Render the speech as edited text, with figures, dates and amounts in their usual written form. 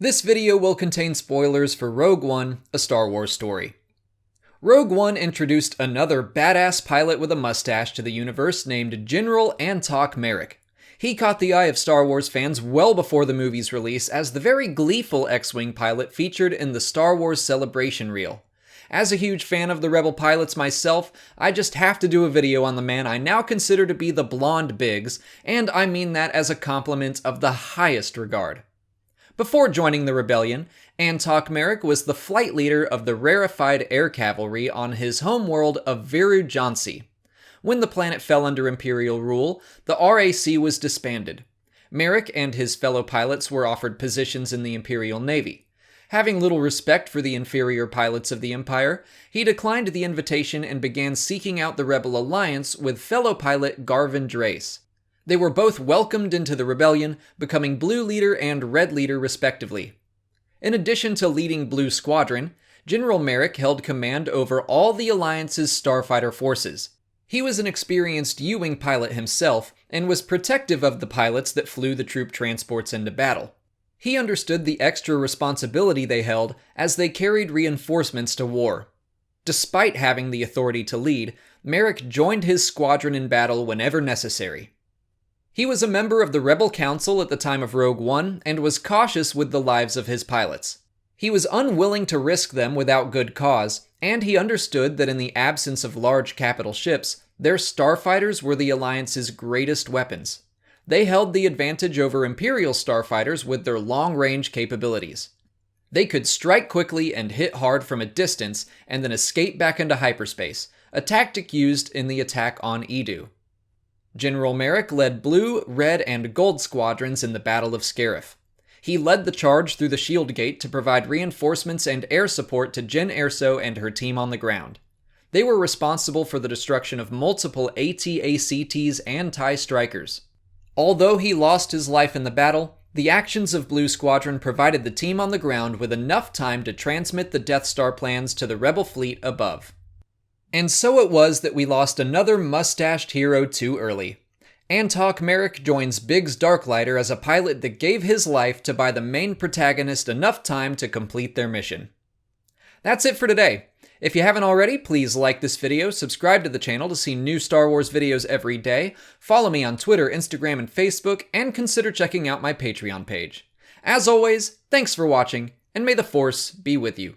This video will contain spoilers for Rogue One, a Star Wars story. Rogue One introduced another badass pilot with a mustache to the universe named General Antoc Merrick. He caught the eye of Star Wars fans well before the movie's release as the very gleeful X-Wing pilot featured in the Star Wars Celebration reel. As a huge fan of the Rebel pilots myself, I just have to do a video on the man I now consider to be the Blond Biggs, and I mean that as a compliment of the highest regard. Before joining the rebellion, Antoc Merrick was the flight leader of the rarefied air cavalry on his homeworld of Viru. When the planet fell under Imperial rule, the RAC was disbanded. Merrick and his fellow pilots were offered positions in the Imperial Navy. Having little respect for the inferior pilots of the Empire, he declined the invitation and began seeking out the Rebel alliance with fellow pilot Garvin Drace. They were both welcomed into the rebellion, becoming Blue Leader and Red Leader respectively. In addition to leading Blue Squadron, General Merrick held command over all the Alliance's starfighter forces. He was an experienced U-Wing pilot himself, and was protective of the pilots that flew the troop transports into battle. He understood the extra responsibility they held as they carried reinforcements to war. Despite having the authority to lead, Merrick joined his squadron in battle whenever necessary. He was a member of the Rebel Council at the time of Rogue One and was cautious with the lives of his pilots. He was unwilling to risk them without good cause, and he understood that in the absence of large capital ships, their starfighters were the Alliance's greatest weapons. They held the advantage over Imperial starfighters with their long-range capabilities. They could strike quickly and hit hard from a distance and then escape back into hyperspace, a tactic used in the attack on Edu. General Merrick led Blue, Red, and Gold squadrons in the Battle of Scarif. He led the charge through the Shield Gate to provide reinforcements and air support to Jyn Erso and her team on the ground. They were responsible for the destruction of multiple AT-ACTs and TIE Strikers. Although he lost his life in the battle, the actions of Blue Squadron provided the team on the ground with enough time to transmit the Death Star plans to the Rebel fleet above. And so it was that we lost another mustached hero too early. Antoc Merrick joins Biggs Darklighter as a pilot that gave his life to buy the main protagonist enough time to complete their mission. That's it for today. If you haven't already, please like this video, subscribe to the channel to see new Star Wars videos every day, follow me on Twitter, Instagram, and Facebook, and consider checking out my Patreon page. As always, thanks for watching, and may the Force be with you.